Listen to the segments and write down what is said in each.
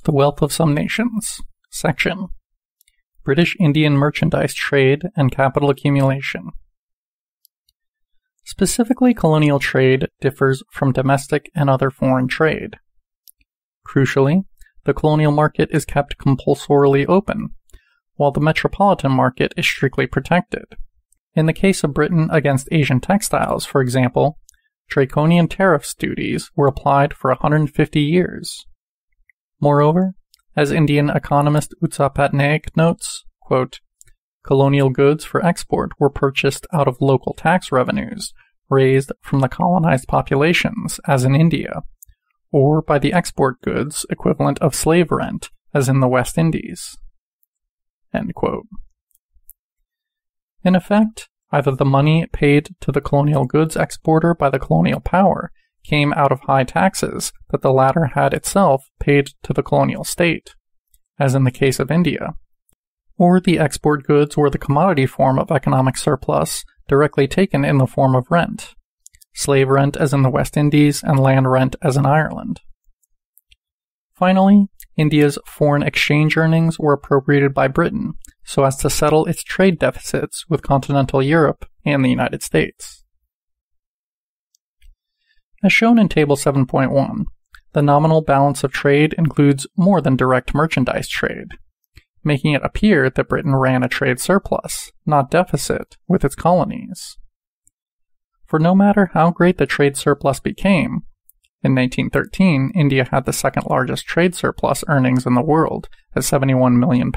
The Wealth of Some Nations, section British Indian Merchandise Trade and Capital Accumulation. Specifically, colonial trade differs from domestic and other foreign trade. Crucially, the colonial market is kept compulsorily open, while the metropolitan market is strictly protected. In the case of Britain against Asian textiles, for example, draconian tariff duties were applied for 150 years. Moreover, as Indian economist Utsa Patnaik notes, quote, colonial goods for export were purchased out of local tax revenues raised from the colonized populations, as in India, or by the export goods equivalent of slave rent, as in the West Indies. End quote. In effect, either the money paid to the colonial goods exporter by the colonial power came out of high taxes that the latter had itself paid to the colonial state, as in the case of India, or the export goods were the commodity form of economic surplus directly taken in the form of rent, slave rent as in the West Indies and land rent as in Ireland. Finally, India's foreign exchange earnings were appropriated by Britain so as to settle its trade deficits with continental Europe and the United States. As shown in Table 7.1, the nominal balance of trade includes more than direct merchandise trade, making it appear that Britain ran a trade surplus, not deficit, with its colonies. For no matter how great the trade surplus became, in 1913, India had the second largest trade surplus earnings in the world at £71 million.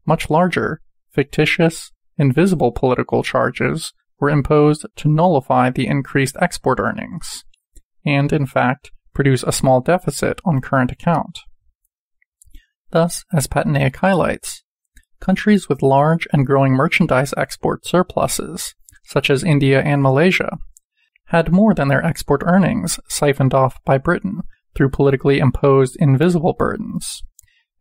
Much larger, fictitious, invisible political charges were imposed to nullify the increased export earnings, and, in fact, produce a small deficit on current account. Thus, as Patnaik highlights, countries with large and growing merchandise export surpluses, such as India and Malaysia, had more than their export earnings siphoned off by Britain through politically imposed invisible burdens,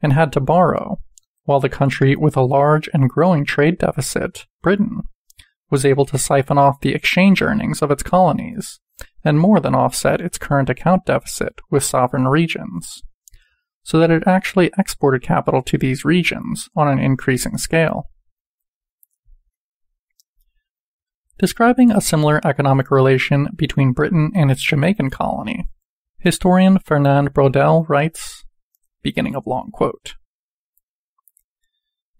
and had to borrow, while the country with a large and growing trade deficit, Britain, was able to siphon off the exchange earnings of its colonies, and more than offset its current account deficit with sovereign regions, so that it actually exported capital to these regions on an increasing scale. Describing a similar economic relation between Britain and its Jamaican colony, historian Fernand Braudel writes, beginning of long quote,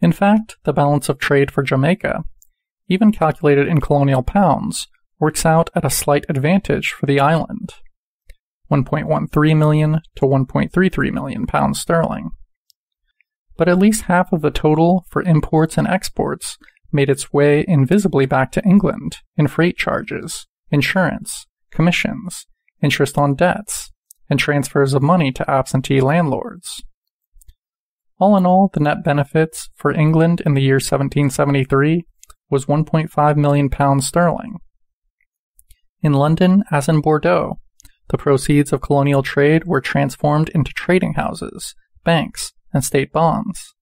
in fact, the balance of trade for Jamaica, even calculated in colonial pounds, works out at a slight advantage for the island, 1.13 million to 1.33 million pounds sterling. But at least half of the total for imports and exports made its way invisibly back to England in freight charges, insurance, commissions, interest on debts, and transfers of money to absentee landlords. All in all, the net benefits for England in the year 1773 was 1.5 million pounds sterling. In London, as in Bordeaux, the proceeds of colonial trade were transformed into trading houses, banks, and state bonds.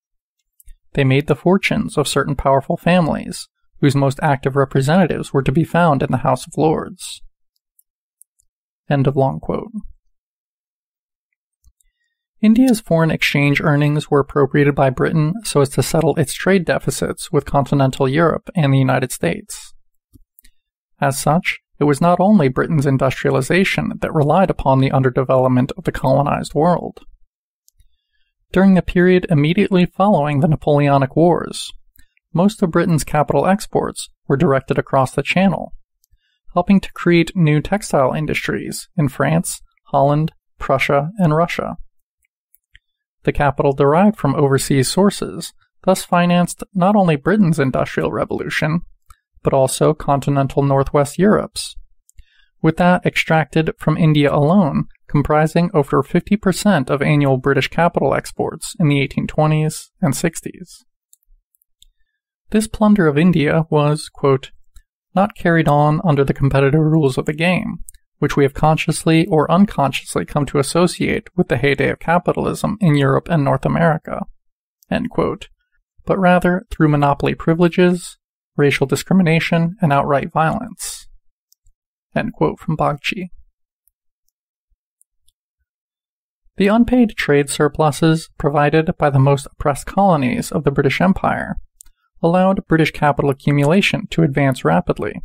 They made the fortunes of certain powerful families, whose most active representatives were to be found in the House of Lords. End of long quote. India's foreign exchange earnings were appropriated by Britain so as to settle its trade deficits with continental Europe and the United States. As such, it was not only Britain's industrialization that relied upon the underdevelopment of the colonized world. During the period immediately following the Napoleonic Wars, most of Britain's capital exports were directed across the Channel, helping to create new textile industries in France, Holland, Prussia, and Russia. The capital derived from overseas sources thus financed not only Britain's Industrial Revolution, but also continental Northwest Europe's, with that extracted from India alone comprising over 50% of annual British capital exports in the 1820s and 60s. This plunder of India was, quote, not carried on under the competitive rules of the game, which we have consciously or unconsciously come to associate with the heyday of capitalism in Europe and North America, end quote, but rather through monopoly privileges, racial discrimination, and outright violence. End quote from Bagchi. The unpaid trade surpluses provided by the most oppressed colonies of the British Empire allowed British capital accumulation to advance rapidly.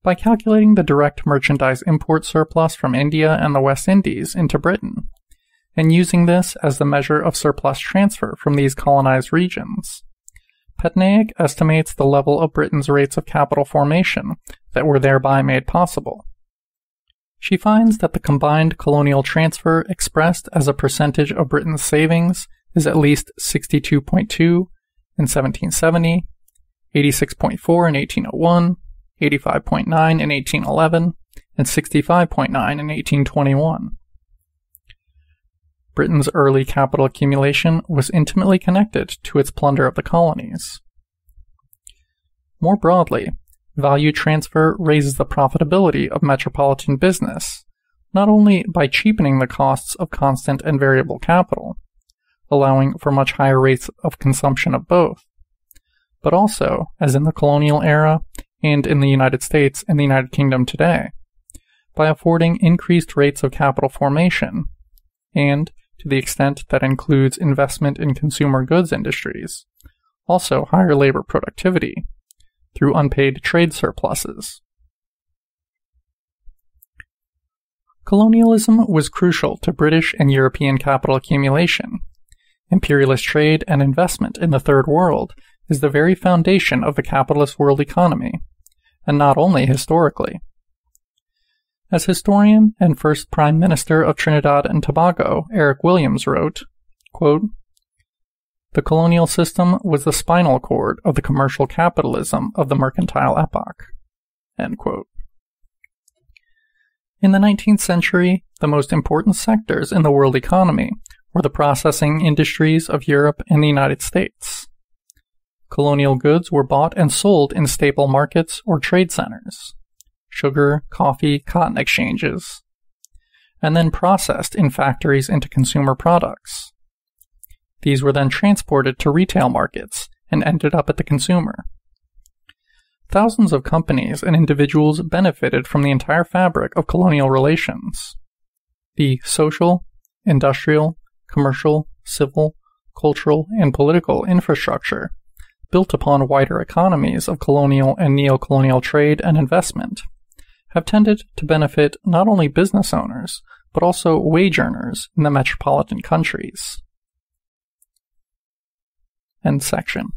By calculating the direct merchandise import surplus from India and the West Indies into Britain, and using this as the measure of surplus transfer from these colonized regions, Petnaik estimates the level of Britain's rates of capital formation that were thereby made possible. She finds that the combined colonial transfer expressed as a percentage of Britain's savings is at least 62.2 in 1770, 86.4 in 1801, 85.9 in 1811, and 65.9 in 1821. Britain's early capital accumulation was intimately connected to its plunder of the colonies. More broadly, value transfer raises the profitability of metropolitan business, not only by cheapening the costs of constant and variable capital, allowing for much higher rates of consumption of both, but also, as in the colonial era and in the United States and the United Kingdom today, by affording increased rates of capital formation, and, to the extent that includes investment in consumer goods industries, also higher labor productivity, through unpaid trade surpluses. Colonialism was crucial to British and European capital accumulation. Imperialist trade and investment in the Third World is the very foundation of the capitalist world economy, and not only historically. As historian and first Prime Minister of Trinidad and Tobago, Eric Williams, wrote, quote, "The colonial system was the spinal cord of the commercial capitalism of the mercantile epoch." End quote. In the 19th century, the most important sectors in the world economy were the processing industries of Europe and the United States. Colonial goods were bought and sold in staple markets or trade centers, sugar, coffee, cotton exchanges, and then processed in factories into consumer products. These were then transported to retail markets and ended up at the consumer. Thousands of companies and individuals benefited from the entire fabric of colonial relations. The social, industrial, commercial, civil, cultural, and political infrastructure built upon wider economies of colonial and neo-colonial trade and investment have tended to benefit not only business owners, but also wage earners in the metropolitan countries. End section.